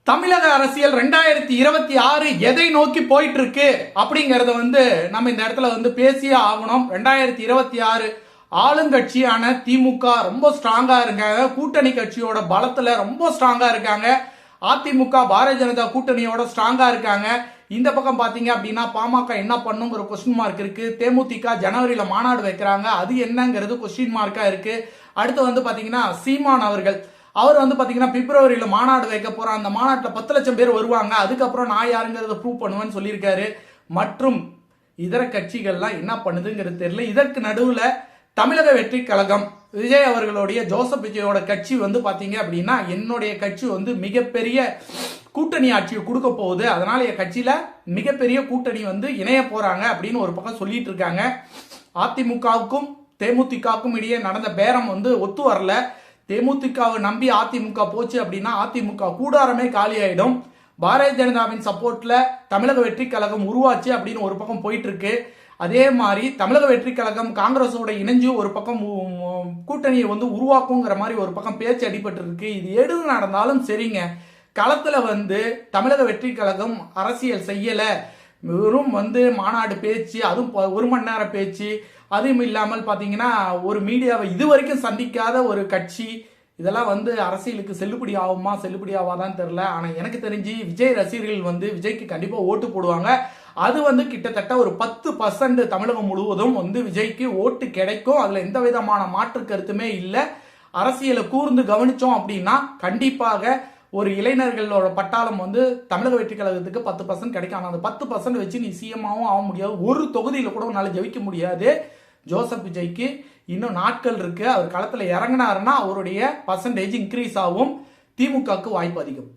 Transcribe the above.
தமிழக அரசியல் 2026 எதை நோக்கி போயிட்டு இருக்கு அப்படிங்கறத நம்ம இந்த இடத்துல பேசியே ஆகணும். 2026 ஆளுங்கட்சியான திமுக ரொம்ப ஸ்ட்ராங்கா இருக்காங்க. கூட்டணி கட்சியோட பலத்துல ரொம்ப ஸ்ட்ராங்கா இருக்காங்க. அதிமுக பாரதிய ஜனதா கூட்டணியோட ஸ்ட்ராங்கா இருக்காங்க. இந்த பக்கம் பாத்தீங்க அப்படின்னா பாமக என்ன பண்ணுங்கிற கொஸ்டின் மார்க் இருக்கு. தேமுதிக ஜனவரியில மாநாடு வைக்கிறாங்க, அது என்னங்கிறது கொஸ்டின் மார்க்கா இருக்கு. அடுத்து பாத்தீங்கன்னா சீமான் அவர் பாத்தீங்கன்னா பிப்ரவரியில மாநாடு வைக்க போறான். அந்த மாநாட்டில் 10 லட்சம் பேர் வருவாங்க, அதுக்கப்புறம் நான் யாருங்கிறத ப்ரூவ் பண்ணுவேன்னு சொல்லியிருக்காரு. மற்றும் இதர கட்சிகள்லாம் என்ன பண்ணுதுங்கிறது தெரியல. இதற்கு நடுவுல தமிழக வெற்றி கழகம் விஜய் அவர்களுடைய ஜோசப் விஜயோட கட்சி பாத்தீங்க அப்படின்னா என்னுடைய கட்சி மிகப்பெரிய கூட்டணி ஆட்சியை கொடுக்க போகுது, அதனால என் கட்சியில மிகப்பெரிய கூட்டணி இணைய போறாங்க அப்படின்னு ஒரு பக்கம் சொல்லிட்டு இருக்காங்க. அதிமுகவுக்கும் தேமுதிகவுக்கும் இடையே நடந்த பேரம் ஒத்து வரல. தேமுதிகவை நம்பி அதிமுக போச்சு அப்படின்னா அதிமுக கூடாரமே காலி ஆயிடும். பாரதிய ஜனதாவின் சப்போர்ட்ல தமிழக வெற்றி கழகம் உருவாச்சு அப்படின்னு ஒரு பக்கம் போயிட்டு இருக்கு. அதே மாதிரி தமிழக வெற்றி கழகம் காங்கிரஸோட இணைஞ்சு ஒரு பக்கம் கூட்டணியை உருவாக்குங்கிற மாதிரி ஒரு பக்கம் பேச்சு அடிபட்டு இருக்கு. இது எது நடந்தாலும் சரிங்க, களத்துல தமிழக வெற்றி கழகம் அரசியல் செய்யல, வெறும் மாநாடு பேச்சு, அதுவும் 1 மணி நேரம் பேச்சு, அதுவும் இல்லாமல் பாத்தீங்கன்னா ஒரு மீடியாவை இதுவரைக்கும் சந்திக்காத ஒரு கட்சி, இதெல்லாம் அரசியலுக்கு செல்லுபடி ஆகுமா செல்லுபடி ஆகாதான் தெரியல. ஆனா எனக்கு தெரிஞ்சு விஜய் ரசிகர்கள் விஜய்க்கு கண்டிப்பா ஓட்டு போடுவாங்க. அது கிட்டத்தட்ட ஒரு 10% தமிழகம் முழுவதும் விஜய்க்கு ஓட்டு கிடைக்கும். அதுல எந்த விதமான மாற்று கருத்துமே இல்லை. அரசியலை கூர்ந்து கவனிச்சோம் அப்படின்னா கண்டிப்பாக ஒரு இளைஞர்களோட பட்டாளம் தமிழக வெற்றி கழகத்துக்கு 10% கிடைக்கும். அந்த 10% வச்சு நீ சிஎம்மாவும் ஆக முடியாது, ஒரு தொகுதியில கூட உன்னால ஜெயிக்க முடியாது. ஜோசப் விஜய்க்கு இன்னும் நாட்கள் இருக்கு. அவர் களத்துல இறங்கினாருன்னா அவருடைய பர்சன்டேஜ் இன்க்ரீஸ் ஆகும். திமுகவுக்கு வாய்ப்பு அதிகம்.